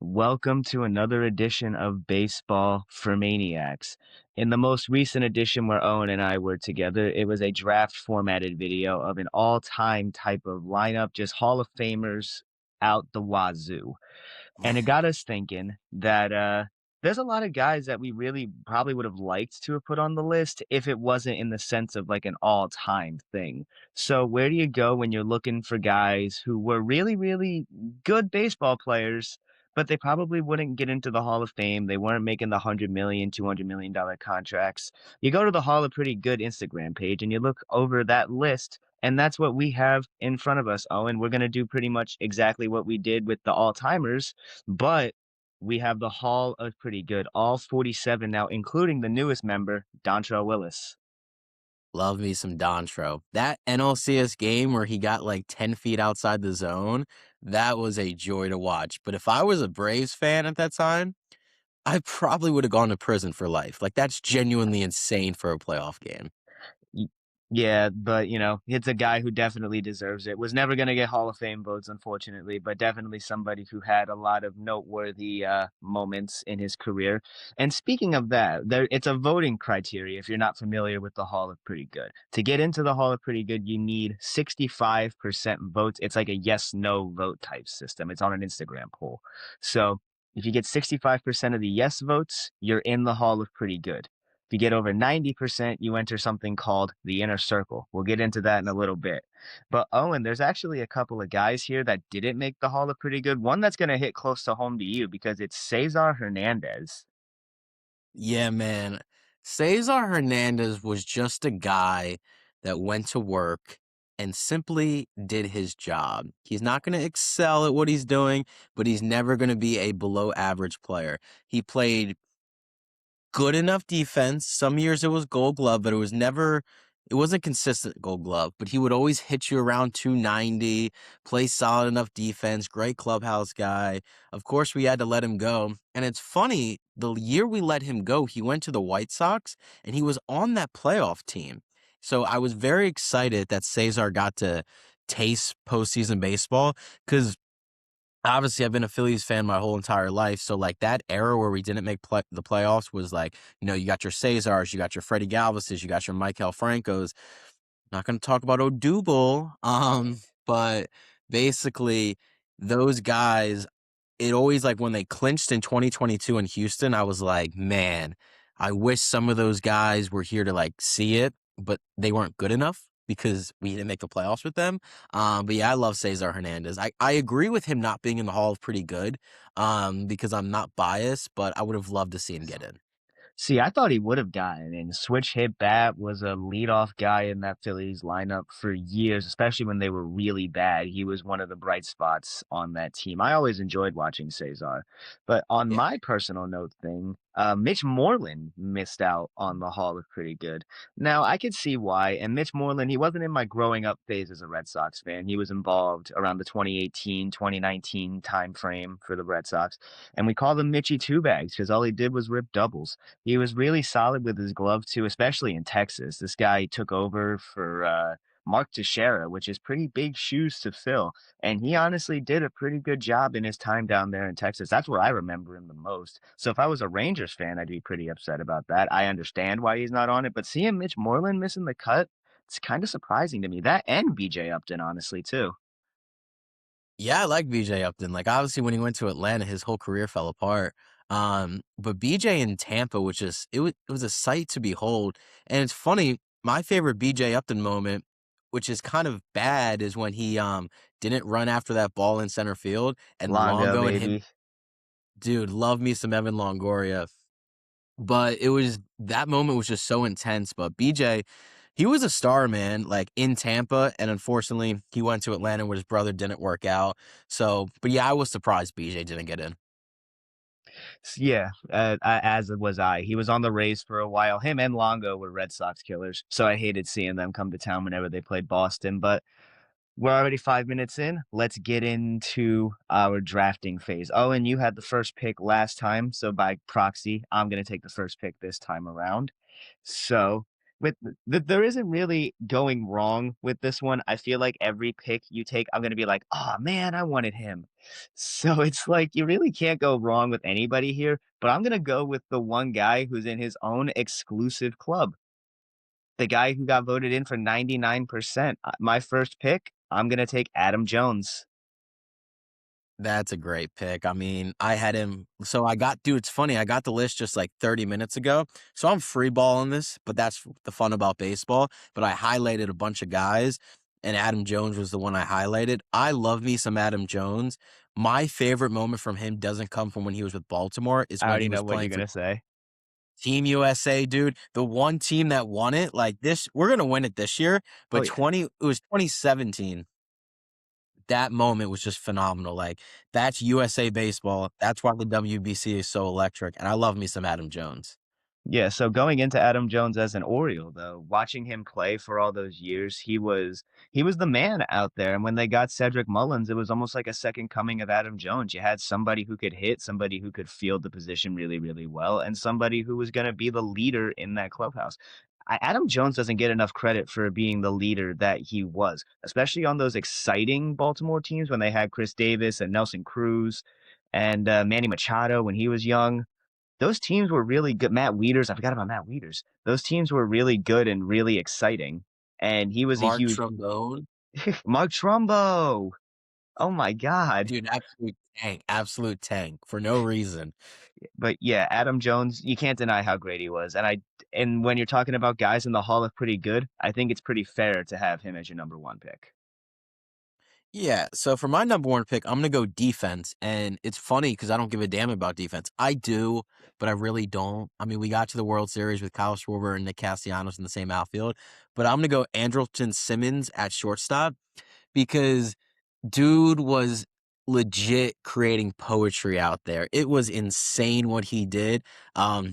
Welcome to another edition of Baseball for Maniacs. In the most recent edition where Owen and I were together, it was a draft formatted video of an all-time type of lineup, just Hall of Famers out the wazoo. And it got us thinking that there's a lot of guys that we really probably would have liked to have put on the list if it wasn't in the sense of like an all-time thing. So where do you go when you're looking for guys who were really, really good baseball players, but they probably wouldn't get into the Hall of Fame? They weren't making the 100 million, $200 million contracts. You go to the Hall of Pretty Good Instagram page and you look over that list, and that's what we have in front of us, Owen. We're going to do pretty much exactly what we did with the all timers, but we have the Hall of Pretty Good, all 47 now, including the newest member, Dontrell Willis. Love me some Dontro. That NLCS game where he got like 10 feet outside the zone, that was a joy to watch. But if I was a Braves fan at that time, I probably would have gone to prison for life. Like, that's genuinely insane for a playoff game. Y- Yeah, but it's a guy who definitely deserves it. Was never going to get Hall of Fame votes, unfortunately, but definitely somebody who had a lot of noteworthy moments in his career. And speaking of that, it's a voting criteria if you're not familiar with the Hall of Pretty Good. To get into the Hall of Pretty Good, you need 65% votes. It's like a yes/no vote type system. It's on an Instagram poll. So if you get 65% of the yes votes, you're in the Hall of Pretty Good. If you get over 90%, you enter something called the inner circle. We'll get into that in a little bit. But Owen, there's actually a couple of guys here that didn't make the Hall of Pretty Good. One that's going to hit close to home to you because it's Cesar Hernandez. Yeah, man. Cesar Hernandez was just a guy that went to work and simply did his job. He's not going to excel at what he's doing, but he's never going to be a below average player. He played good enough defense. Some years it was Gold Glove, but it wasn't consistent Gold Glove. But he would always hit you around 290, play solid enough defense, great clubhouse guy. Of course, we had to let him go. And it's funny, the year we let him go, he went to the White Sox and he was on that playoff team. So I was very excited that Cesar got to taste postseason baseball because obviously I've been a Phillies fan my whole entire life. So like that era where we didn't make the playoffs was like, you got your Cesars, you got your Freddie Galvises, you got your Michael Francos. Not going to talk about Odubel. But basically those guys, it always like when they clinched in 2022 in Houston, I was like, man, I wish some of those guys were here to like see it, but they weren't good enough because we didn't make the playoffs with them. But yeah, I love Cesar Hernandez. I agree with him not being in the Hall of Pretty Good because I'm not biased, but I would have loved to see him get in. See, I thought he would have gotten in. Switch hit bat was a leadoff guy in that Phillies lineup for years, especially when they were really bad. He was one of the bright spots on that team. I always enjoyed watching Cesar. But on Yeah. my personal note thing, Mitch Moreland missed out on the Hall of Pretty Good. Now, I could see why. And Mitch Moreland, he wasn't in my growing up phase as a Red Sox fan. He was involved around the 2018, 2019 time frame for the Red Sox. And we called him Mitchy Two Bags because all he did was rip doubles. He was really solid with his glove too, especially in Texas. This guy took over for Mark Teixeira, which is pretty big shoes to fill. And he honestly did a pretty good job in his time down there in Texas. That's where I remember him the most. So if I was a Rangers fan, I'd be pretty upset about that. I understand why he's not on it, but seeing Mitch Moreland missing the cut, it's kind of surprising to me. That and BJ Upton, honestly, too. Yeah, I like BJ Upton. Like obviously when he went to Atlanta, his whole career fell apart. But BJ in Tampa, it was a sight to behold. And it's funny, my favorite BJ Upton moment, which is kind of bad, is when he didn't run after that ball in center field and Longo, Longo and him, baby. dude, love me some Evan Longoria. But it was that moment was just so intense. But BJ, he was a star, man, like in Tampa. And unfortunately, he went to Atlanta where his brother didn't work out. So, but yeah, I was surprised BJ didn't get in. Yeah, as was I. He was on the Rays for a while. Him and Longo were Red Sox killers, so I hated seeing them come to town whenever they played Boston. But we're already 5 minutes in. Let's get into our drafting phase. Oh, and you had the first pick last time, so by proxy, I'm going to take the first pick this time around. So with there isn't really going wrong with this one. I feel like every pick you take, I'm gonna be like, "Oh man, I wanted him." So it's like you really can't go wrong with anybody here, but I'm gonna go with the one guy who's in his own exclusive club. The guy who got voted in for 99%. My first pick, I'm gonna take Adam Jones. That's a great pick. I mean, I had him so I got dude, it's funny, I got the list just like 30 minutes ago. So I'm free balling this, but that's the fun about baseball. But I highlighted a bunch of guys, and Adam Jones was the one I highlighted. I love me some Adam Jones. My favorite moment from him doesn't come from when he was with Baltimore, is I when already he was know what you're playing for gonna say. Team USA, dude. The one team that won it, like this, we're gonna win it this year, Oh, but yeah. 2017. That moment was just phenomenal. Like, that's USA baseball. That's why the WBC is so electric, and I love me some Adam Jones. Yeah, so going into Adam Jones as an Oriole, though, watching him play for all those years, he was the man out there. And when they got Cedric Mullins, it was almost like a second coming of Adam Jones. You had somebody who could hit, somebody who could field the position really, really well, and somebody who was going to be the leader in that clubhouse. Adam Jones doesn't get enough credit for being the leader that he was, especially on those exciting Baltimore teams when they had Chris Davis and Nelson Cruz and Manny Machado when he was young. Those teams were really good. Matt Wieters, I forgot about Matt Wieters. Those teams were really good and really exciting, and he was a Mark huge Trombone, Mark Trumbo. Oh my god. dude, absolute tank for no reason. But yeah, Adam Jones, you can't deny how great he was. And when you're talking about guys in the Hall of pretty good, I think it's pretty fair to have him as your number one pick. Yeah, so for my number one pick, I'm gonna go defense, and it's funny because I don't give a damn about defense. I do, but I really don't. I mean, we got to the World Series with Kyle Schwarber and Nick Castellanos in the same outfield, but I'm gonna go Andrelton Simmons at shortstop because dude was legit creating poetry out there. It was insane what he did.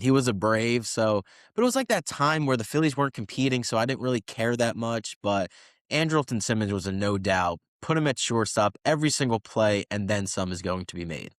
He was a Brave, so but it was like that time where the Phillies weren't competing, so I didn't really care that much. But Andrelton Simmons was a no doubt. Put him at shortstop every single play, and then some is going to be made.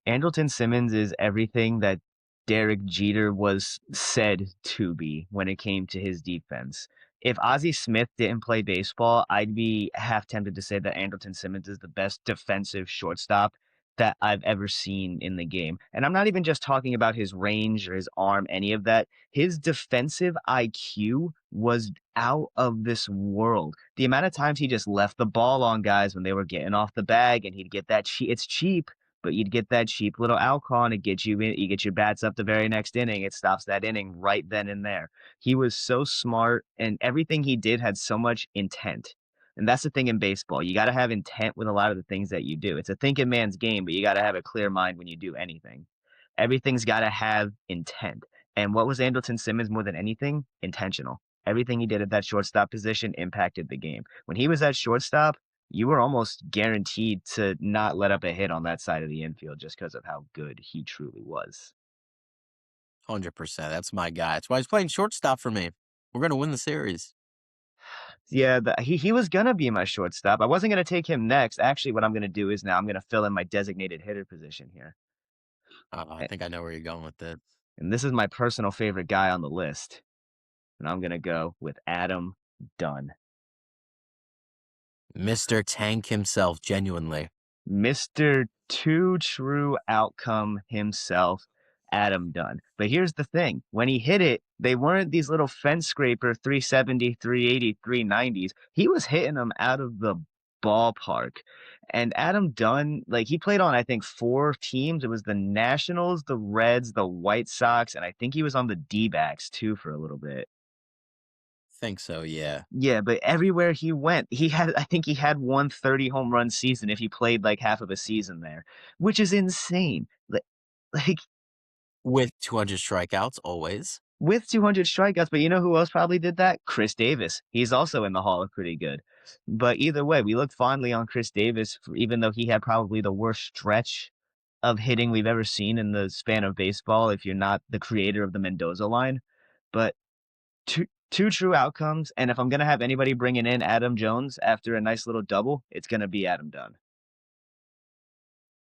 Andrelton Simmons is everything that Derek Jeter was said to be when it came to his defense. If Ozzie Smith didn't play baseball, I'd be half tempted to say that Andrelton Simmons is the best defensive shortstop that I've ever seen in the game. And I'm not even just talking about his range or his arm, any of that. His defensive IQ was out of this world. The amount of times he just left the ball on guys when they were getting off the bag and he'd get that it's cheap, but you'd get that cheap little out call and it gets you in, you get your bats up the very next inning. It stops that inning right then and there. He was so smart and everything he did had so much intent. And that's the thing in baseball. You got to have intent with a lot of the things that you do. It's a thinking man's game, but you got to have a clear mind when you do anything. Everything's got to have intent. And what was Andrelton Simmons more than anything? Intentional. Everything he did at that shortstop position impacted the game. When he was at shortstop, you were almost guaranteed to not let up a hit on that side of the infield just because of how good he truly was. 100%. That's my guy. That's why he's playing shortstop for me. We're gonna win the series. Yeah, he was gonna be my shortstop. I wasn't gonna take him next. Actually, what I'm gonna do is now I'm gonna fill in my designated hitter position here. I A- think I know where you're going with this. And this is my personal favorite guy on the list. And I'm gonna go with Adam Dunn. Mr. Tank himself, genuinely. Mr. Two True Outcome himself, Adam Dunn. But here's the thing when he hit it, they weren't these little fence scraper 370, 380, 390s. He was hitting them out of the ballpark. And Adam Dunn, like he played on, I think, four teams. It was the Nationals, the Reds, the White Sox, and I think he was on the D backs too for a little bit. Think so, yeah. Yeah, but everywhere he went, I think he had one 30 home run season if he played like half of a season there, which is insane. Like With 200 strikeouts, always. with 200 strikeouts, but you know who else probably did that? Chris Davis. He's also in the Hall of Pretty Good. But either way, we look fondly on Chris Davis, even though he had probably the worst stretch of hitting we've ever seen in the span of baseball, if you're not the creator of the Mendoza line. But two true outcomes, and if I'm gonna have anybody bringing in Adam Jones after a nice little double, it's gonna be Adam Dunn.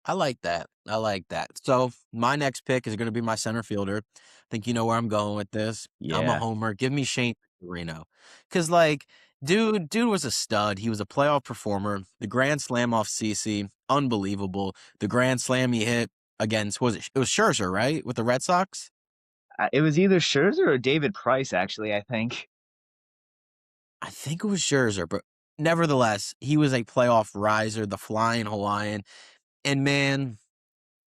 I like that. I like that. So my next pick is going to be my center fielder. I think you know where I'm going with this. I'm a Yeah. homer. Give me Shane Reno, because like, dude was a stud. He was a playoff performer. The grand slam off CC, unbelievable. The grand slam he hit against, it was Scherzer, right, with the Red Sox. It was either Scherzer or David Price, actually, I think. I think it was Scherzer, but nevertheless, he was a playoff riser, the flying Hawaiian. And man,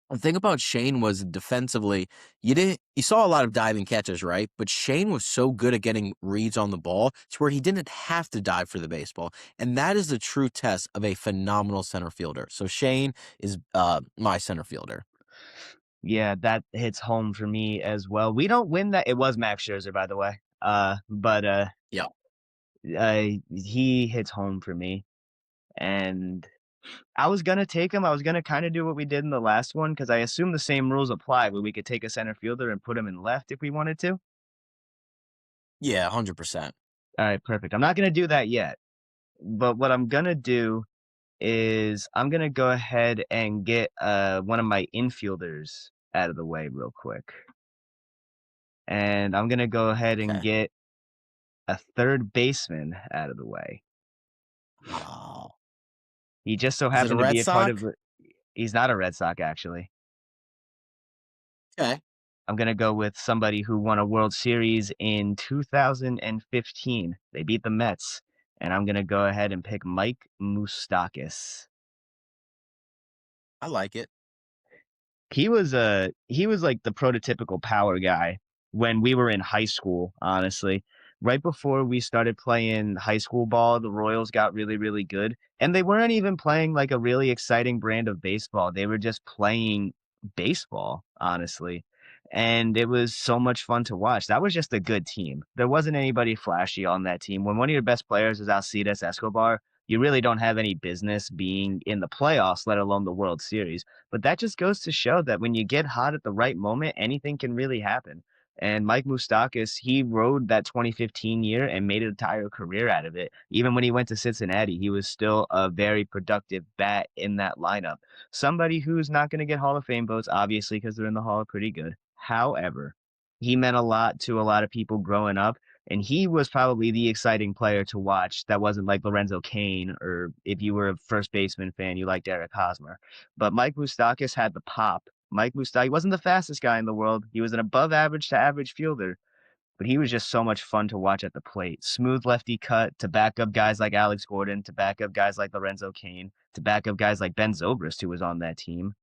the thing about Shane was defensively, you saw a lot of diving catches, right? But Shane was so good at getting reads on the ball to where he didn't have to dive for the baseball. And that is the true test of a phenomenal center fielder. So Shane is my center fielder. Yeah, that hits home for me as well. We don't win that. It was Max Scherzer, by the way. But Yeah. he hits home for me. And I was gonna take him. I was gonna kind of do what we did in the last one because I assume the same rules apply, where we could take a center fielder and put him in left if we wanted to. Yeah, 100%. All right, perfect. I'm not gonna do that yet, but what I'm gonna do is I'm gonna go ahead and get one of my infielders out of the way real quick, and I'm gonna go ahead and Okay. get a third baseman out of the way. Oh. He just so Is it a happened to Red be a part Sox? of the. He's not a Red Sox, actually. Okay. I'm gonna go with somebody who won a World Series in 2015. They beat the Mets, and I'm gonna go ahead and pick Mike Moustakas. I like it. He was like the prototypical power guy when we were in high school, honestly. Right before we started playing high school ball, the Royals got really, really good. And they weren't even playing like a really exciting brand of baseball. They were just playing baseball, honestly. And it was so much fun to watch. That was just a good team. There wasn't anybody flashy on that team. When one of your best players is Alcides Escobar, you really don't have any business being in the playoffs, let alone the World Series. But that just goes to show that when you get hot at the right moment, anything can really happen. And Mike Moustakas, he rode that 2015 year and made an entire career out of it. Even when he went to Cincinnati, he was still a very productive bat in that lineup. Somebody who's not going to get Hall of Fame votes, obviously, because they're in the Hall pretty good. However, he meant a lot to a lot of people growing up. And he was probably the exciting player to watch that wasn't like Lorenzo Cain, or if you were a first baseman fan, you liked Eric Hosmer. But Mike Moustakas had the pop. Mike Moustakas wasn't the fastest guy in the world. He was an above average to average fielder, but he was just so much fun to watch at the plate. Smooth lefty cut to back up guys like Alex Gordon, to back up guys like Lorenzo Cain, to back up guys like Ben Zobrist, who was on that team.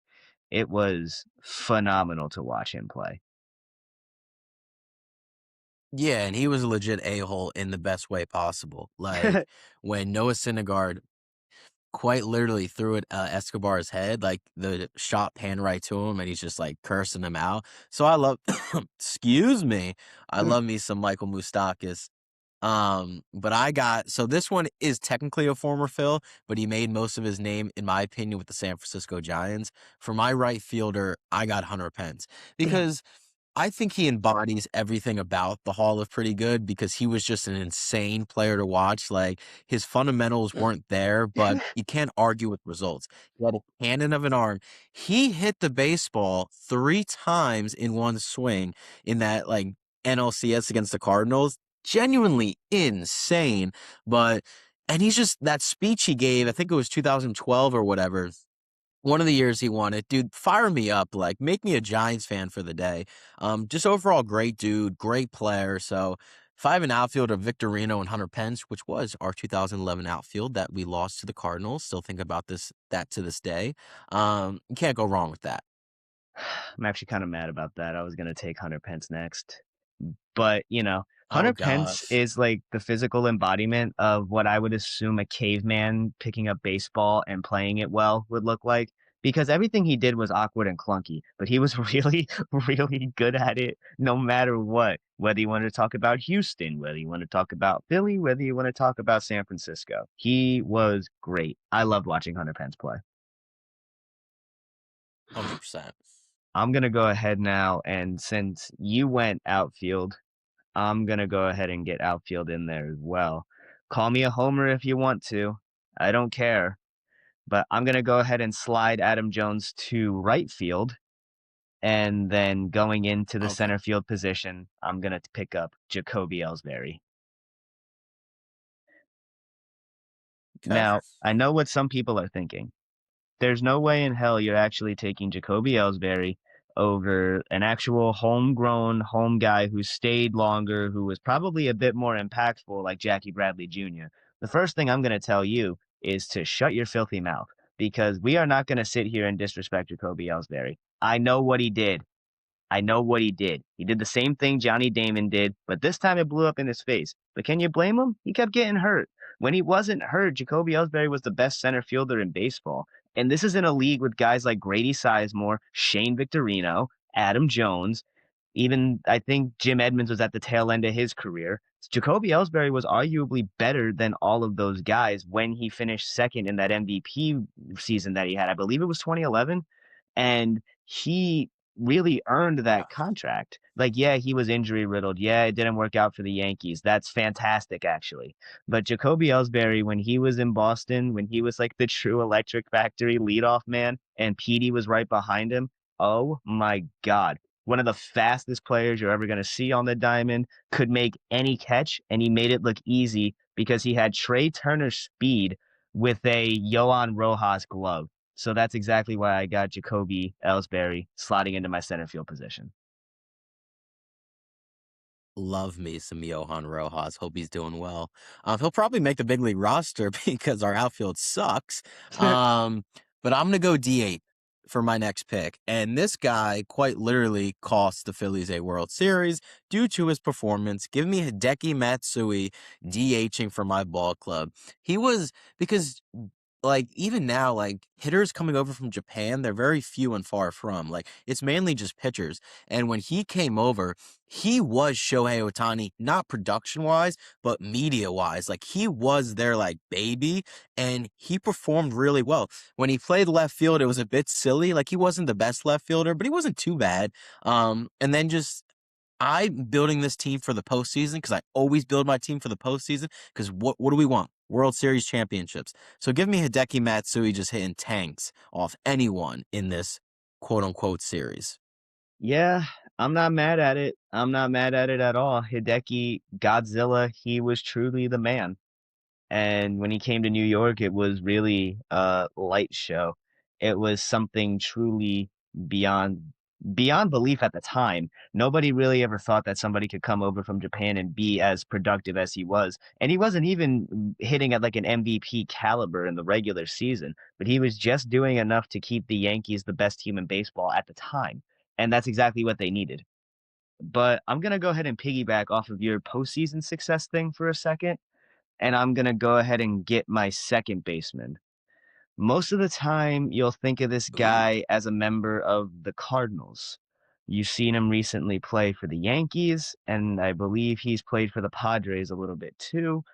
It was phenomenal to watch him play. Yeah, and he was a legit a-hole in the best way possible. Like when Noah Syndergaard quite literally threw it Escobar's head, like the shot panned right to him, and he's just like cursing him out. So I love, excuse me, I love me some Michael Moustakas. But so this one is technically a former Phil, but he made most of his name, in my opinion, with the San Francisco Giants. For my right fielder, I got Hunter Pence because I think he embodies everything about the Hall of Pretty Good because he was just an insane player to watch. Like his fundamentals weren't there, but you can't argue with results. He had a cannon of an arm. He hit the baseball 3 times in one swing in that like NLCS against the Cardinals. Genuinely insane. And he's just that speech he gave, I think it was 2012 or whatever, one of the years he won it, dude, fire me up, like, make me a Giants fan for the day. Just overall great dude, great player, so if I have an outfield of Victorino and Hunter Pence, which was our 2011 outfield that we lost to the Cardinals, still think about that to this day, you can't go wrong with that. I'm actually kind of mad about that. I was going to take Hunter Pence next. But, Oh Hunter Pence gosh. is like the physical embodiment of what I would assume a caveman picking up baseball and playing it well would look like. Because everything he did was awkward and clunky, but he was really, really good at it no matter what. Whether you want to talk about Houston, whether you want to talk about Philly, whether you want to talk about San Francisco, he was great. I loved watching Hunter Pence play. 100%. I'm going to go ahead now, and since you went outfield, I'm gonna go ahead and get outfield in there as well. Call me a homer if you want to. I don't care. But I'm gonna go ahead and slide Adam Jones to right field, and then going into the Okay. center field position, I'm gonna pick up Jacoby Ellsbury. Okay. Now, I know what some people are thinking. There's no way in hell you're actually taking Jacoby Ellsbury over an actual homegrown home guy who stayed longer, who was probably a bit more impactful, like Jackie Bradley Jr. The first thing I'm going to tell you is to shut your filthy mouth because we are not going to sit here and disrespect Jacoby Ellsbury. I know what he did. I know what he did. He did the same thing Johnny Damon did, but this time it blew up in his face. But can you blame him? He kept getting hurt. When he wasn't hurt, Jacoby Ellsbury was the best center fielder in baseball. And this is in a league with guys like Grady Sizemore, Shane Victorino, Adam Jones. Even I think Jim Edmonds was at the tail end of his career. Jacoby Ellsbury was arguably better than all of those guys when he finished second in that MVP season that he had. I believe it was 2011. And he really earned Yeah. that contract. Like, yeah, he was injury riddled. Yeah, it didn't work out for the Yankees. That's fantastic, actually. But Jacoby Ellsbury, when he was in Boston, when he was like the true electric factory leadoff man, and Petey was right behind him, oh my God. One of the fastest players you're ever going to see on the diamond, could make any catch, and he made it look easy because he had Trey Turner's speed with a Johan Rojas glove. So that's exactly why I got Jacoby Ellsbury sliding into my center field position. Love me some Johan Rojas. Hope he's doing well. He'll probably make the big league roster because our outfield sucks. Um, but I'm gonna go DH for my next pick, and this guy quite literally cost the Phillies a World Series due to his performance. Give me Hideki Matsui DHing for my ball club. He was because like even now, like hitters coming over from Japan, they're very few and far from. Like it's mainly just pitchers. And when he came over, he was Shohei Ohtani, not production wise, but media wise. Like he was their like baby, and he performed really well. When he played left field, it was a bit silly. Like he wasn't the best left fielder, but he wasn't too bad. And then just I'm building this team for the postseason because I always build my team for the postseason. Because what do we want? World Series championships. So give me Hideki Matsui just hitting tanks off anyone in this quote unquote series. Yeah, I'm not mad at it. I'm not mad at it at all. Hideki Godzilla, he was truly the man. And when he came to New York, it was really a light show. It was something truly beyond beyond belief at the time. Nobody really ever thought that somebody could come over from Japan and be as productive as he was. And he wasn't even hitting at like an MVP caliber in the regular season, but he was just doing enough to keep the Yankees the best team in baseball at the time. And that's exactly what they needed. But I'm gonna go ahead and piggyback off of your postseason success thing for a second, and I'm gonna go ahead and get my second baseman. Most of the time, you'll think of this Ooh. guy as a member of the Cardinals. You've seen him recently play for the Yankees, and I believe he's played for the Padres a little bit too.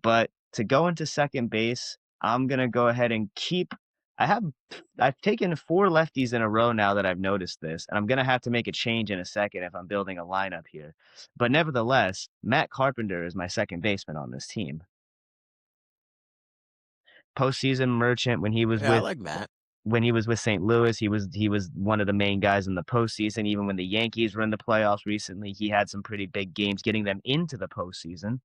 But to go into second base, I'm gonna go ahead and keep. I have I've taken four lefties in a row now that I've noticed this, and I'm gonna have to make a change in a second if I'm building a lineup here. But nevertheless, Matt Carpenter is my second baseman on this team. Postseason merchant Yeah, I like Matt. when he was with St. Louis, he was one of the main guys in the postseason. Even when the Yankees were in the playoffs recently, he had some pretty big games getting them into the postseason.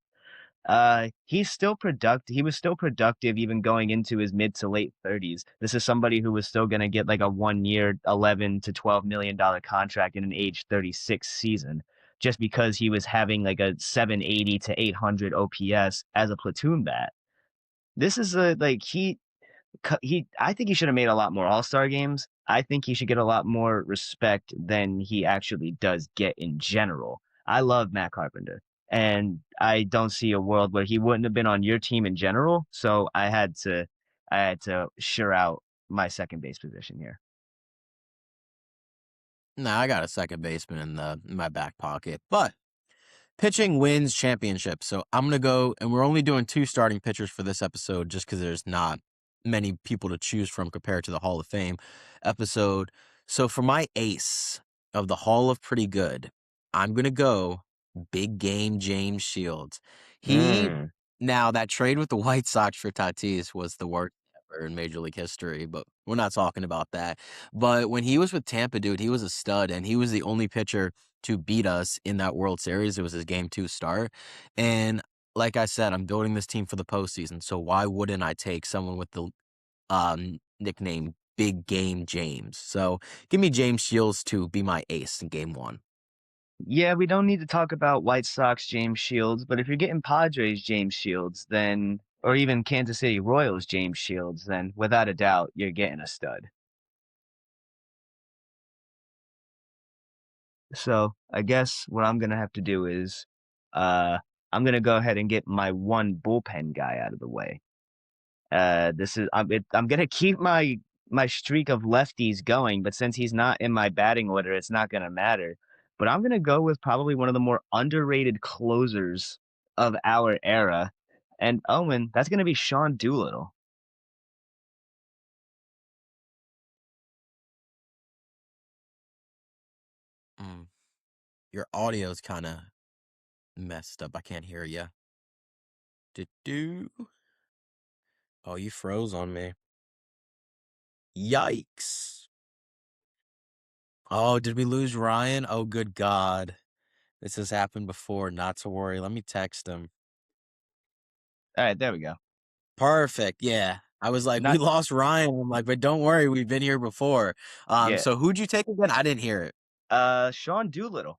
He's still productive. He was still productive even going into his mid to late 30s. This is somebody who was still going to get like a 1 year, 11 to $12 million contract in an age 36 season, just because he was having like a 780 to 800 OPS as a platoon bat. This is a like he I think he should have made a lot more All-Star games. I think he should get a lot more respect than he actually does get in general. I love Matt Carpenter, and I don't see a world where he wouldn't have been on your team in general. So I had to sure out my second base position here. Nah, I got a second baseman in my back pocket, but pitching wins championships. So I'm gonna go, and we're only doing two starting pitchers for this episode, just because there's not many people to choose from compared to the Hall of Fame episode. So for my ace of the Hall of Pretty Good, I'm gonna go big game James Shields. He Mm. Now that trade with the White Sox for Tatis was the worst in Major League history, but we're not talking about that. But when he was with Tampa, dude, he was a stud, and he was the only pitcher to beat us in that World Series. It was his game 2 start, and like I said, I'm building this team for the postseason, so why wouldn't I take someone with the, nickname Big Game James? So, give me James Shields to be my ace in game 1. Yeah, we don't need to talk about White Sox James Shields, but if you're getting Padres James Shields, then or even Kansas City Royals James Shields, then without a doubt, you're getting a stud. So I guess what I'm gonna have to do is, uh, I'm gonna go ahead and get my one bullpen guy out of the way. This is I'm gonna keep my streak of lefties going, but since he's not in my batting order, it's not gonna matter. But I'm gonna go with probably one of the more underrated closers of our era, and Owen, that's gonna be Sean Doolittle. Mm, your audio's kinda messed up, I can't hear you. Do. Oh, you froze on me. Yikes. Oh, did we lose Ryan? Oh, good god. This has happened before, not to worry, let me text him. All right, there we go. Perfect, yeah. I was like, "We Not lost Ryan." I'm like, "But don't worry, we've been here before." yeah. So who'd you take again? I didn't hear it. Sean Doolittle.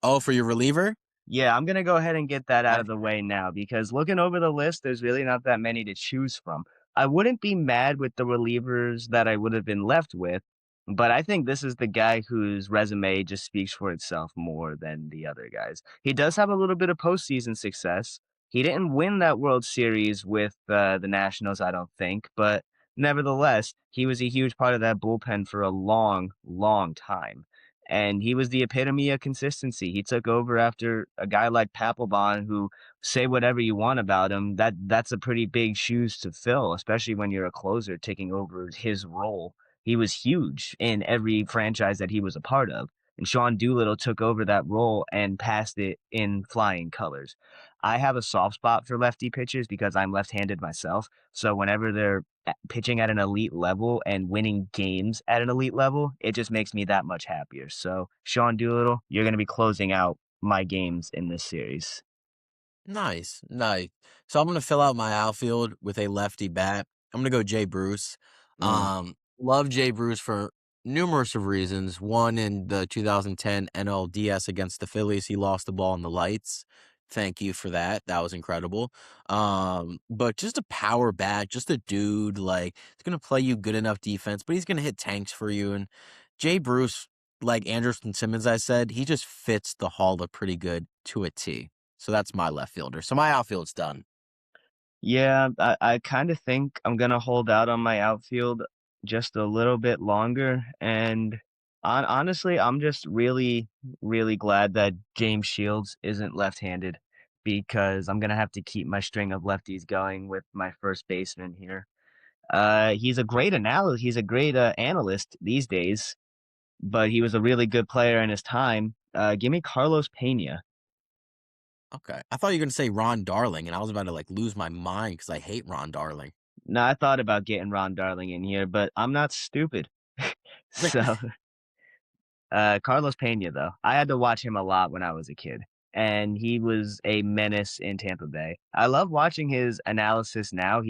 Oh, for your reliever? Yeah, I'm gonna go ahead and get that out I of the way now because looking over the list, there's really not that many to choose from. I wouldn't be mad with the relievers that I would have been left with, but I think this is the guy whose resume just speaks for itself more than the other guys. He does have a little bit of postseason success. He didn't win that World Series with the Nationals, I don't think, but nevertheless, he was a huge part of that bullpen for a long, long time. And he was the epitome of consistency. He took over after a guy like Papelbon, who say whatever you want about him. That's a pretty big shoes to fill, especially when you're a closer taking over his role. He was huge in every franchise that he was a part of. And Sean Doolittle took over that role and passed it in flying colors. I have a soft spot for lefty pitchers because I'm left-handed myself. So whenever they're pitching at an elite level and winning games at an elite level, it just makes me that much happier. So, Sean Doolittle, you're going to be closing out my games in this series. Nice, nice. So I'm gonna fill out my outfield with a lefty bat. I'm gonna go Jay Bruce. Mm. Love Jay Bruce for numerous of reasons. One, in the 2010 NLDS against the Phillies, he lost the ball in the lights. Thank you for that. That was incredible. But just a power bat, just a dude, like, he's gonna play you good enough defense, but he's gonna hit tanks for you. And Jay Bruce, like Anderson Simmons, I said, he just fits the Hall of pretty good to a T. So that's my left fielder. So my outfield's done. Yeah, I kind of think I'm going to hold out on my outfield just a little bit longer. And honestly, I'm just really, really glad that James Shields isn't left handed because I'm going to have to keep my string of lefties going with my first baseman here. He's a great analyst these days, but he was a really good player in his time. Give me Carlos Pena. Okay. I thought you were gonna say Ron Darling, and I was about to like lose my mind because I hate Ron Darling. Now, I thought about getting Ron Darling in here, but I'm not stupid. So Carlos Pena, though, I had to watch him a lot when I was a kid, and he was a menace in Tampa Bay. I love watching his analysis now.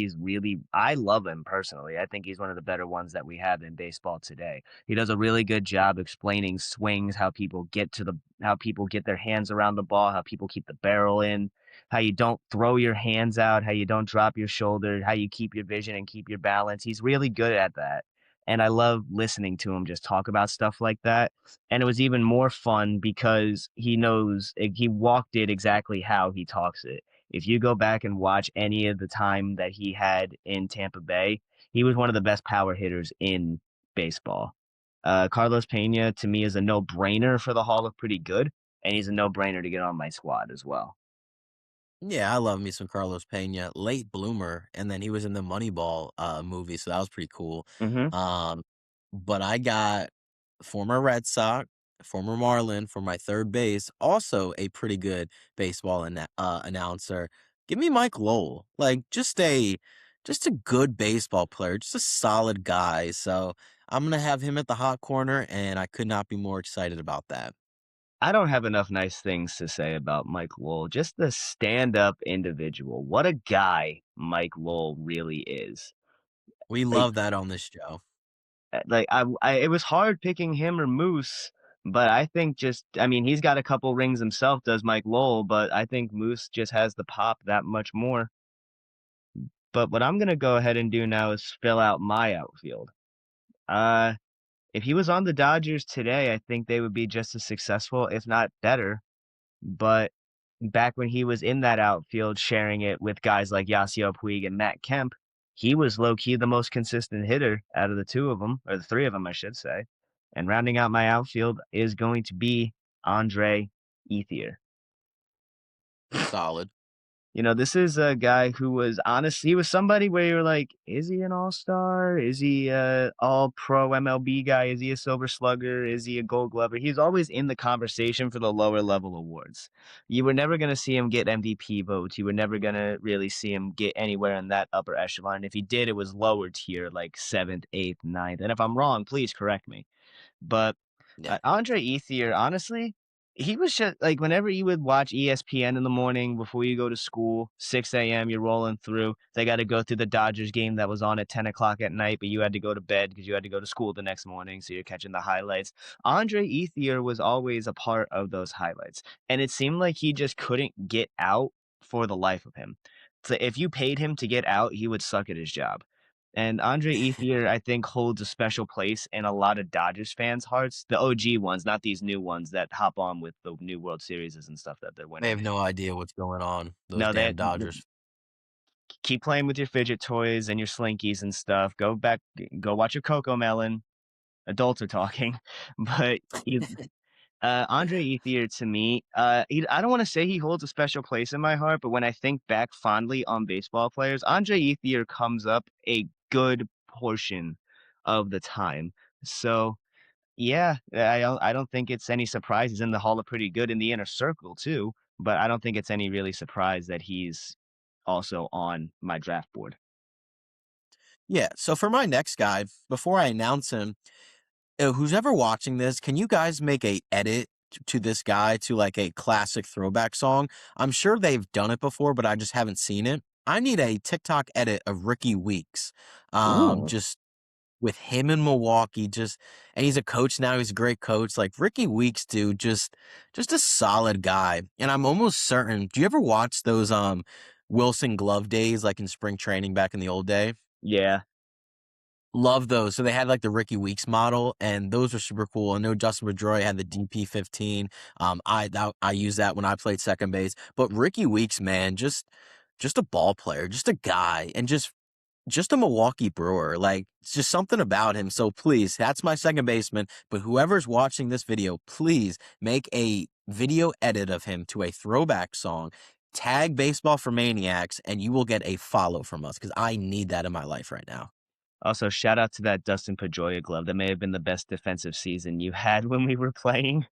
I love him personally. I think he's one of the better ones that we have in baseball today. He does a really good job explaining swings, how people get their hands around the ball, how people keep the barrel in, how you don't throw your hands out, how you don't drop your shoulder, how you keep your vision and keep your balance. He's really good at that. And I love listening to him just talk about stuff like that, and it was even more fun because he walked it exactly how he talks it. If you go back and watch any of the time that he had in Tampa Bay, he was one of the best power hitters in baseball. Carlos Pena to me is a no-brainer for the Hall of Pretty Good, and he's a no-brainer to get on my squad as well. Yeah, I love me some Carlos Pena, late bloomer, and then he was in the Moneyball movie, so that was pretty cool. Hmm. Um, but I got former Red Sox, former Marlin for my third base, also a pretty good baseball announcer. Give me Mike Lowell, like just a just a good baseball player, just a solid guy. So I'm gonna have him at the hot corner, and I could not be more excited about that. I don't have enough nice things to say about Mike Lowell. Just the stand-up individual. What a guy Mike Lowell really is. We Like, love that on this show. it was hard picking him or Moose, but I think just I mean, he's got a couple rings himself, does Mike Lowell, but I think Moose just has the pop that much more. But what I'm gonna go ahead and do now is fill out my outfield. Uh, if he was on the Dodgers today, I think they would be just as successful, if not better. But back when he was in that outfield sharing it with guys like Yasiel Puig and Matt Kemp, he was low key the most consistent hitter out of the two of them, or the three of them, I should say. And rounding out my outfield is going to be Andre Ethier. Solid. This is a guy who was he was somebody where you're like, is he an all-star? Is he a all-pro MLB guy? Is he a silver slugger? Is he a gold glover? He's always in the conversation for the lower level awards. You were never going to see him get MVP votes. You were never going to really see him get anywhere in that upper echelon. If he did, it was lower tier, like seventh, eighth, ninth. And if I'm wrong, please correct me. But Yeah. Andre Ethier, honestly, he was just like whenever you would watch ESPN in the morning before you go to school, 6 a.m., you're rolling through. They got to go through the Dodgers game that was on at 10 o'clock at night, but you had to go to bed because you had to go to school the next morning. So you're catching the highlights. Andre Ethier was always a part of those highlights. And it seemed like he just couldn't get out for the life of him. So if you paid him to get out, he would suck at his job. And Andre Ethier, I think, holds a special place in a lot of Dodgers fans' hearts. The OG ones, not these new ones that hop on with the new World Series and stuff that they're They winning. have no idea what's going on, those No, damn Dodgers. keep playing with your fidget toys and your slinkies and stuff. Go watch your Coco Melon. Adults are talking, but Andre Ethier to me, I don't want to say he holds a special place in my heart, but when I think back fondly on baseball players, Andre Ethier comes up a good portion of the time. So yeah, I don't think it's any surprise he's in the Hall of Pretty Good in the inner circle too, but I don't think it's any really surprise that he's also on my draft board. Yeah, so for my next guy, before I announce him, who's ever watching this, can you guys make a edit to this guy to like a classic throwback song? I'm sure they've done it before, but I just haven't seen it. I need a TikTok edit of Ricky Weeks. Ooh. Just with him in Milwaukee, and he's a coach now. He's a great coach. Like Ricky Weeks, dude, just a solid guy. And I'm almost certain. Do you ever watch those Wilson Glove days, like in spring training back in the old day? Yeah. Love those. So they had like the Ricky Weeks model, and those were super cool. I know Justin Pedroia had the DP-15. I used that when I played second base. But Ricky Weeks, man, just a ball player, just a guy, and just a Milwaukee Brewer. Like, it's just something about him. So please, that's my second baseman. But whoever's watching this video, please make a video edit of him to a throwback song. Tag Baseball for Maniacs, and you will get a follow from us because I need that in my life right now. Also, shout out to that Dustin Pedroia glove. That may have been the best defensive season you had when we were playing.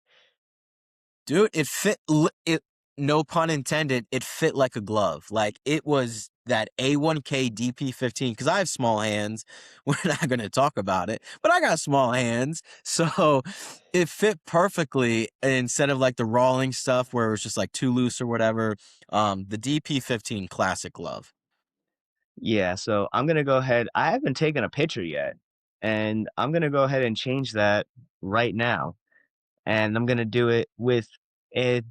Dude, it fit it no pun intended, it fit like a glove. Like it was that A1K DP-15 cuz I have small hands. We're not going to talk about it, but I got small hands. So it fit perfectly instead of like the Rawling stuff where it was just like too loose or whatever. The DP-15 classic glove. Yeah, so I'm gonna go ahead. I haven't taken a picture yet, and I'm gonna go ahead and change that right now. And I'm gonna do it with it.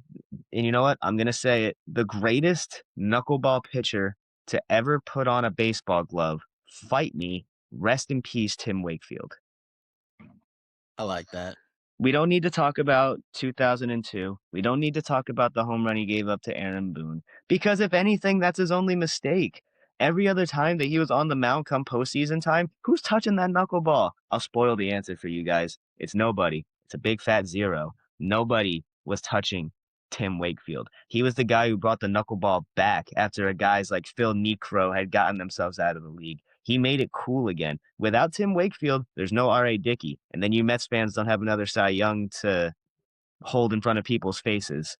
And you know what? I'm gonna say it. The greatest knuckleball pitcher to ever put on a baseball glove. Fight me. Rest in peace, Tim Wakefield. I like that. We don't need to talk about 2002. We don't need to talk about the home run he gave up to Aaron Boone because if anything, that's his only mistake. Every other time that he was on the mound come postseason time, who's touching that knuckleball? I'll spoil the answer for you guys. It's nobody. It's a big fat zero. Nobody was touching Tim Wakefield. He was the guy who brought the knuckleball back after guys like Phil Necro had gotten themselves out of the league. He made it cool again. Without Tim Wakefield, there's no R.A. Dickey. And then you Mets fans don't have another Cy Young to hold in front of people's faces.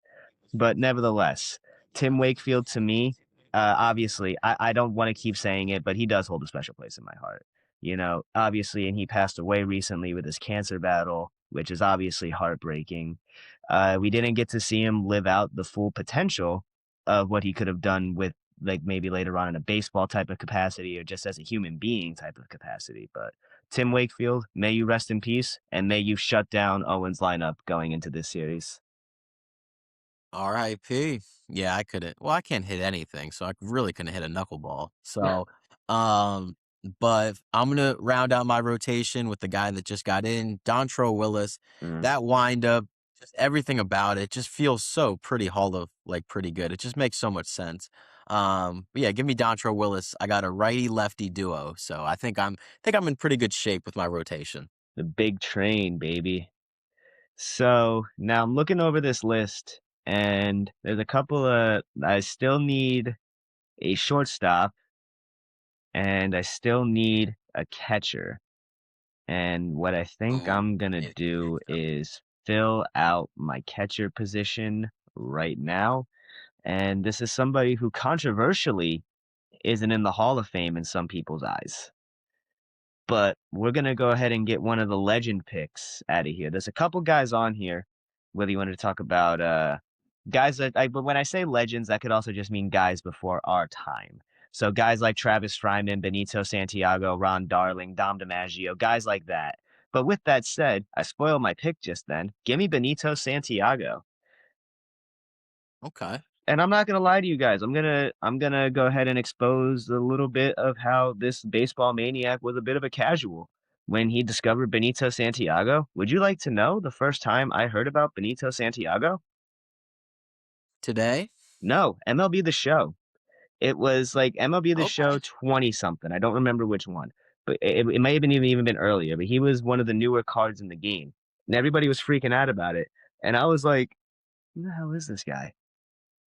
But nevertheless, Tim Wakefield to me, Obviously, I don't want to keep saying it, but he does hold a special place in my heart. Obviously, and he passed away recently with his cancer battle, which is obviously heartbreaking. We didn't get to see him live out the full potential of what he could have done with, like, maybe later on in a baseball type of capacity or just as a human being type of capacity. But Tim Wakefield, may you rest in peace, and may you shut down Owen's lineup going into this series. R.I.P. Yeah, I couldn't. Well, I can't hit anything, so I really couldn't hit a knuckleball. So, um, but I'm gonna round out my rotation with the guy that just got in, Dontrell Willis. Mm. That windup, just everything about it, just feels so pretty Hall of like pretty good. It just makes so much sense. But yeah, give me Dontrell Willis. I got a righty lefty duo, so I think I'm in pretty good shape with my rotation. The big train, baby. So now I'm looking over this list, and there's a couple of I still need a shortstop, and I still need a catcher. And what I think Ooh, I'm gonna need a do catcher. is fill out my catcher position right now. And this is somebody who controversially isn't in the Hall of Fame in some people's eyes. But we're gonna go ahead and get one of the legend picks out of here. There's a couple guys on here, whether you wanted to talk about guys but when I say legends, that could also just mean guys before our time. So guys like Travis Fryman, Benito Santiago, Ron Darling, Dom DiMaggio, guys like that. But with that said, I spoiled my pick just then. Give me Benito Santiago. Okay. And I'm not gonna lie to you guys. I'm gonna go ahead and expose a little bit of how this baseball maniac was a bit of a casual when he discovered Benito Santiago. Would you like to know the first time I heard about Benito Santiago? Today? No, MLB The Show. It was like MLB The Show Okay. 20 something. I don't remember which one, but it may have been even been earlier. But he was one of the newer cards in the game, and everybody was freaking out about it. And I was like, "Who the hell is this guy?"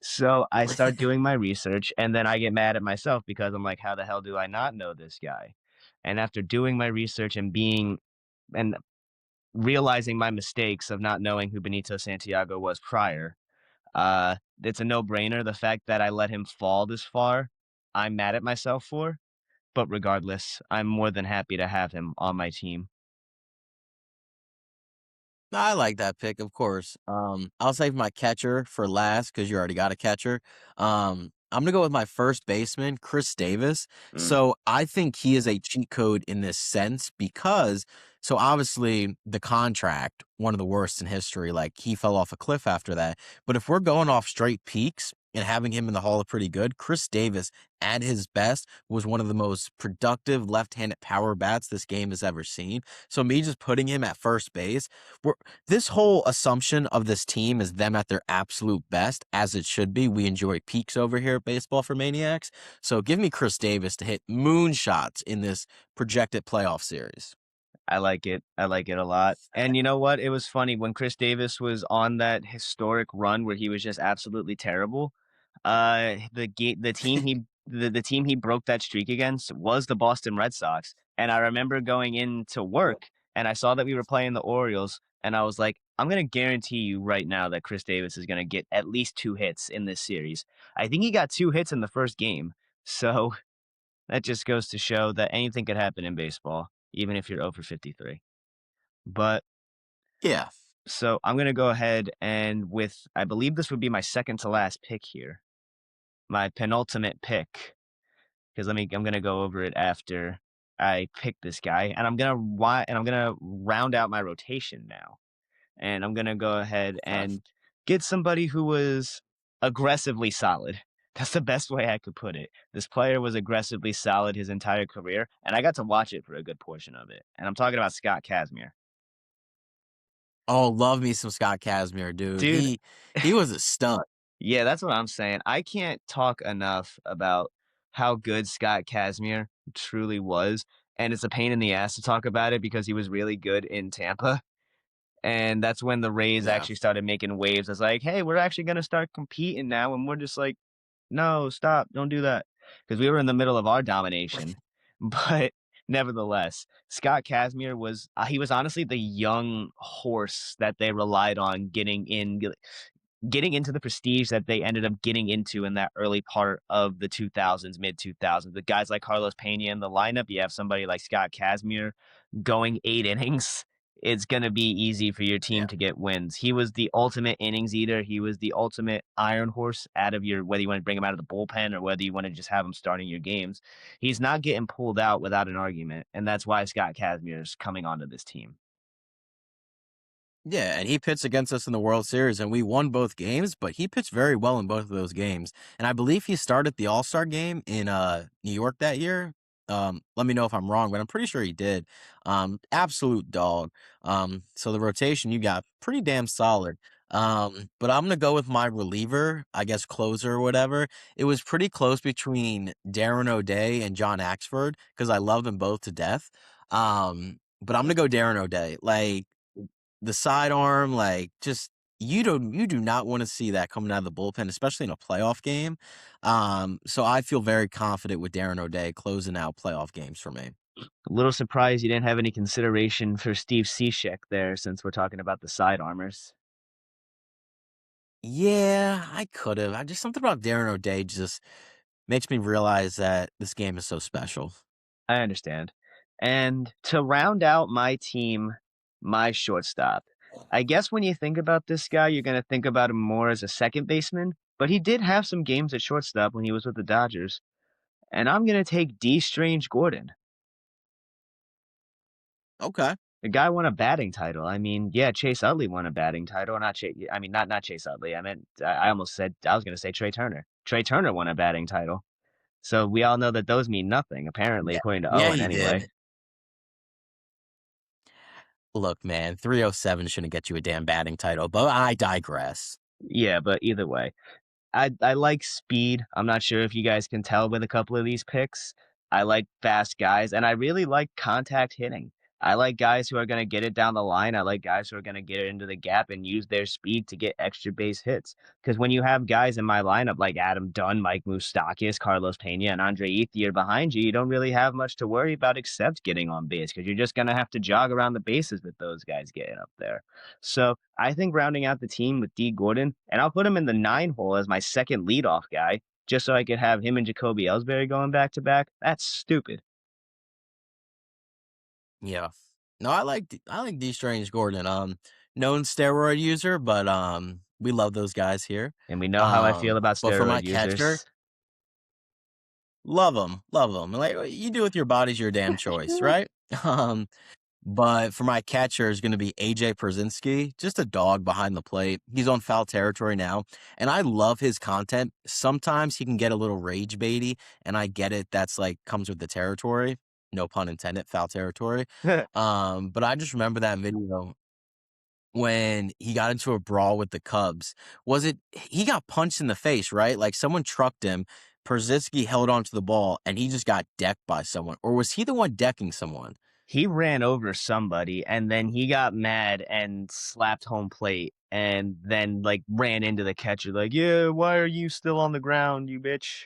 So I start doing my research, and then I get mad at myself because I'm like, how the hell do I not know this guy? And after doing my research and being and realizing my mistakes of not knowing who Benito Santiago was prior, it's a no-brainer. The fact that I let him fall this far, I'm mad at myself for. But regardless, I'm more than happy to have him on my team. No, I like that pick, of course. I'll save my catcher for last because you already got a catcher. I'm gonna go with my first baseman, Chris Davis. Mm. So I think he is a cheat code in this sense because so obviously the contract, one of the worst in history, like he fell off a cliff after that. But if we're going off straight peaks and having him in the Hall of Pretty Good, Chris Davis at his best was one of the most productive left-handed power bats this game has ever seen. So me just putting him at first base, we're this whole assumption of this team is them at their absolute best, as it should be. We enjoy peaks over here at Baseball for Maniacs. So give me Chris Davis to hit moonshots in this projected playoff series. I like it. I like it a lot. And you know what? It was funny when Chris Davis was on that historic run where he was just absolutely terrible. The team he broke that streak against was the Boston Red Sox. And I remember going into work and I saw that we were playing the Orioles and I was like, I'm going to guarantee you right now that Chris Davis is going to get at least 2 hits in this series. I think he got 2 hits in the first game. So that just goes to show that anything could happen in baseball, even if you're 0 for 53. But Yeah. so I'm gonna go ahead and with I believe this would be my second to last pick here, my penultimate pick. Because I'm gonna go over it after I pick this guy, and I'm gonna round out my rotation now. And I'm gonna go ahead Okay. and get somebody who was aggressively solid. That's the best way I could put it. This player was aggressively solid his entire career, and I got to watch it for a good portion of it. And I'm talking about Scott Kazmir. Oh, love me some Scott Kazmir, dude. Dude, He was a stunt. yeah, that's what I'm saying. I can't talk enough about how good Scott Kazmir truly was, and it's a pain in the ass to talk about it because he was really good in Tampa. And that's when the Rays Yeah. actually started making waves. It's like, hey, we're actually gonna start competing now, and we're just like, no, stop, don't do that, because we were in the middle of our domination. But nevertheless, Scott Kazmir was he was honestly the young horse that they relied on getting in. getting into the prestige that they ended up getting into in that early part of the 2000s, mid 2000s. The guys like Carlos Pena in the lineup, you have somebody like Scott Kazmir going 8 innings. It's going to be easy for your Yeah. team to get wins. He was the ultimate innings eater. He was the ultimate iron horse out of your, whether you want to bring him out of the bullpen or whether you want to just have him starting your games. He's not getting pulled out without an argument. And that's why Scott Kazmir is coming onto this team. Yeah, and he pitched against us in the World Series, and we won both games, but he pitched very well in both of those games. And I believe he started the All-Star game in New York that year. Let me know if I'm wrong, but I'm pretty sure he did. Absolute dog. So the rotation you got pretty damn solid. But I'm gonna go with my reliever, I guess closer or whatever. It was pretty close between Darren O'Day and John Axford because I love them both to death. But I'm gonna go Darren O'Day. Like the sidearm, like, just you do not wanna see that coming out of the bullpen, especially in a playoff game. So I feel very confident with Darren O'Day closing out playoff games for me. A little surprised you didn't have any consideration for Steve Cishek there since we're talking about the side armors. Yeah, I could've. I just something about Darren O'Day just makes me realize that this game is so special. I understand. And to round out my team, my shortstop, I guess when you think about this guy, you're going to think about him more as a second baseman, but he did have some games at shortstop when he was with the Dodgers. And I'm going to take D. Strange Gordon. Okay. The guy won a batting title. I mean, yeah, Chase Utley won a batting title. Not Chase. I mean, not Chase Utley. I meant I almost said I was going to say Trey Turner. Trey Turner won a batting title. So we all know that those mean nothing, apparently, Yeah. according to Yeah, Owen he anyway. did. Look, man, 307 shouldn't get you a damn batting title, but I digress. Yeah, but either way. I like speed. I'm not sure if you guys can tell with a couple of these picks. I like fast guys, and I really like contact hitting. I like guys who are gonna get it down the line. I like guys who are gonna get it into the gap and use their speed to get extra base hits. Because when you have guys in my lineup like Adam Dunn, Mike Moustakas, Carlos Pena, and Andre Ethier behind you, you don't really have much to worry about except getting on base because you're just gonna have to jog around the bases with those guys getting up there. So I think rounding out the team with D Gordon, and I'll put him in the 9 hole as my second leadoff guy, just so I could have him and Jacoby Ellsbury going back to back. That's stupid. Yeah. No, I like D Strange Gordon. Known steroid user, but we love those guys here. And we know how I feel about But for my steroid catcher, users. love them. Like you do with your body's your damn choice, right? Um, but for my catcher is going to be AJ Przinsky, just a dog behind the plate. He's on foul territory now, and I love his content. Sometimes he can get a little rage baity, and I get it. That's like comes with the territory. No pun intended, foul territory. But I just remember that video when he got into a brawl with the Cubs. Was it he got punched in the face, right? Like someone trucked him. Przinsky held onto the ball and he just got decked by someone. Or was he the one decking someone? He ran over somebody and then he got mad and slapped home plate and then like ran into the catcher like, "Yeah, why are you still on the ground, you bitch?"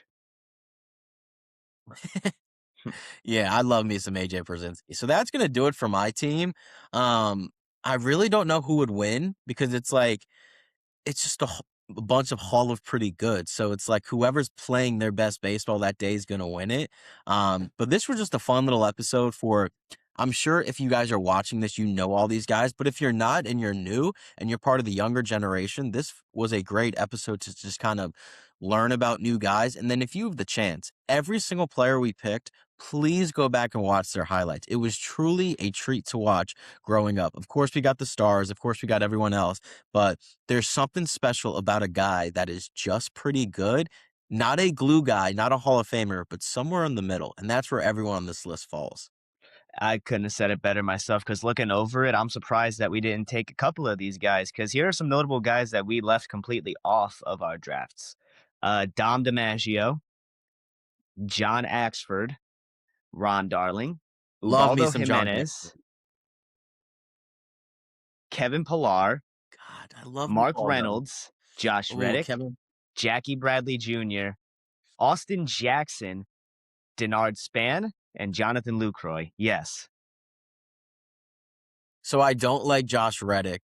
Yeah, I love me some AJ Przinsky. So that's gonna do it for my team. Um, I really don't know who would win because it's like it's just a bunch of Hall of Pretty Good. So it's like whoever's playing their best baseball that day is gonna win it. But this was just a fun little episode for I'm sure if you guys are watching this, you know all these guys. But if you're not and you're new and you're part of the younger generation, this was a great episode to just kind of learn about new guys. And then if you have the chance, every single player we picked, please go back and watch their highlights. It was truly a treat to watch growing up. Of course, we got the stars. Of course, we got everyone else. But there's something special about a guy that is just pretty good. Not a glue guy, not a Hall of Famer, but somewhere in the middle. And that's where everyone on this list falls. I couldn't have said it better myself because looking over it, I'm surprised that we didn't take a couple of these guys because here are some notable guys that we left completely off of our drafts. Dom DiMaggio, John Axford, Ron Darling, Love me Ubaldo some John Jimenez, Davis. Kevin Pillar, God, I love Mark Ubaldo. Reynolds, Josh Oh, Reddick, Kevin. Jackie Bradley Jr., Austin Jackson, Denard Span, and Jonathan Lucroy. Yes. So I don't like Josh Reddick.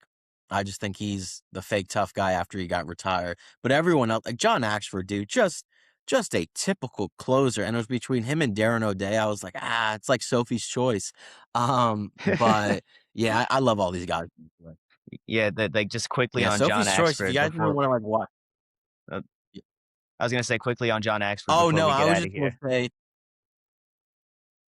I just think he's the fake tough guy after he got retired. But everyone else, like John Axford, dude, just a typical closer. And it was between him and Darren O'Day. I was like, it's like Sophie's Choice. But yeah, I love all these guys. Yeah, that like just quickly Yeah, on John Sophie's Choice. If you Axford guys ever before want to like watch. uh, I was gonna say quickly on John Axford Oh before no, we I get was out of just gonna here. say.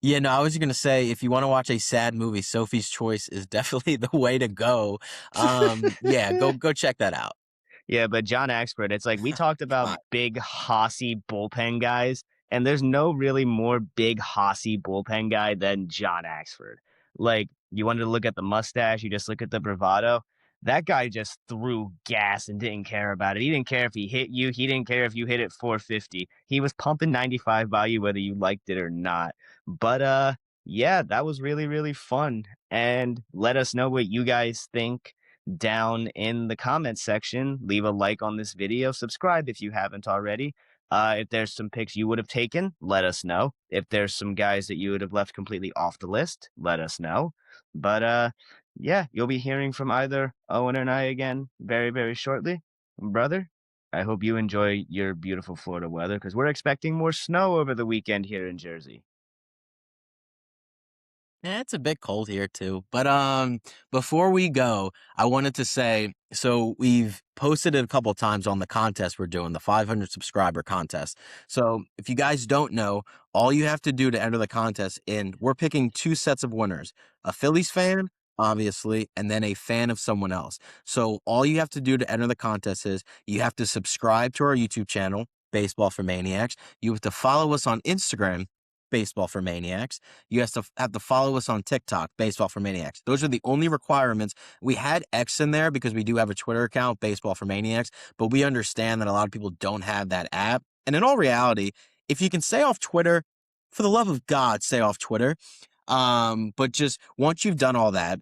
Yeah, no, I was just gonna say if you want to watch a sad movie, Sophie's Choice is definitely the way to go. Yeah, go check that out. Yeah, but John Axford, it's like we talked about Come on. big hossy bullpen guys, and there's no really more big hossy bullpen guy than John Axford. Like you wanted to look at the mustache, you just look at the bravado. That guy just threw gas and didn't care about it. He didn't care if he hit you. He didn't care if you hit it 450. He was pumping 95 by you whether you liked it or not. But yeah, that was really really fun. And let us know what you guys think down in the comments section. Leave a like on this video. Subscribe if you haven't already. If there's some picks you would have taken, let us know. If there's some guys that you would have left completely off the list, let us know. But yeah, you'll be hearing from either Owen and I again very, very shortly. Brother, I hope you enjoy your beautiful Florida weather because we're expecting more snow over the weekend here in Jersey. Yeah, it's a bit cold here too. But before we go, I wanted to say so we've posted it a couple of times on the contest we're doing, the 500 subscriber contest. So if you guys don't know, all you have to do to enter the contest in we're picking two sets of winners, a Phillies fan, obviously, and then a fan of someone else. So all you have to do to enter the contest is you have to subscribe to our YouTube channel, Baseball for Maniacs. You have to follow us on Instagram, Baseball for Maniacs. You have to follow us on TikTok, Baseball for Maniacs. Those are the only requirements. We had X in there because we do have a Twitter account, Baseball for Maniacs, but we understand that a lot of people don't have that app. And in all reality, if you can stay off Twitter, for the love of God, stay off Twitter. But just once you've done all that,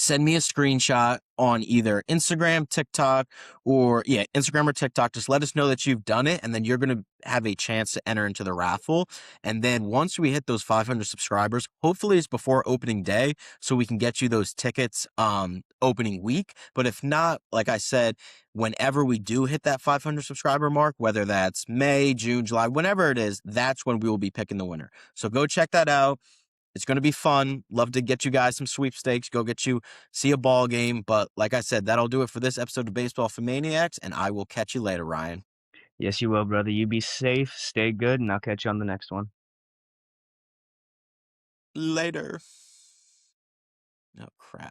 send me a screenshot on either Instagram, TikTok, or yeah, Instagram or TikTok. Just let us know that you've done it, and then you're going to have a chance to enter into the raffle. And then once we hit those 500 subscribers, hopefully it's before opening day, so we can get you those tickets opening week. But if not, like I said, whenever we do hit that 500 subscriber mark, whether that's May, June, July, whenever it is, that's when we will be picking the winner. So go check that out. It's going to be fun. Love to get you guys some sweepstakes. Go get you see a ball game. But like I said, that'll do it for this episode of Baseball for Maniacs, and I will catch you later, Ryan. Yes, you will, brother. You be safe, stay good, and I'll catch you on the next one. Later. Oh, crap.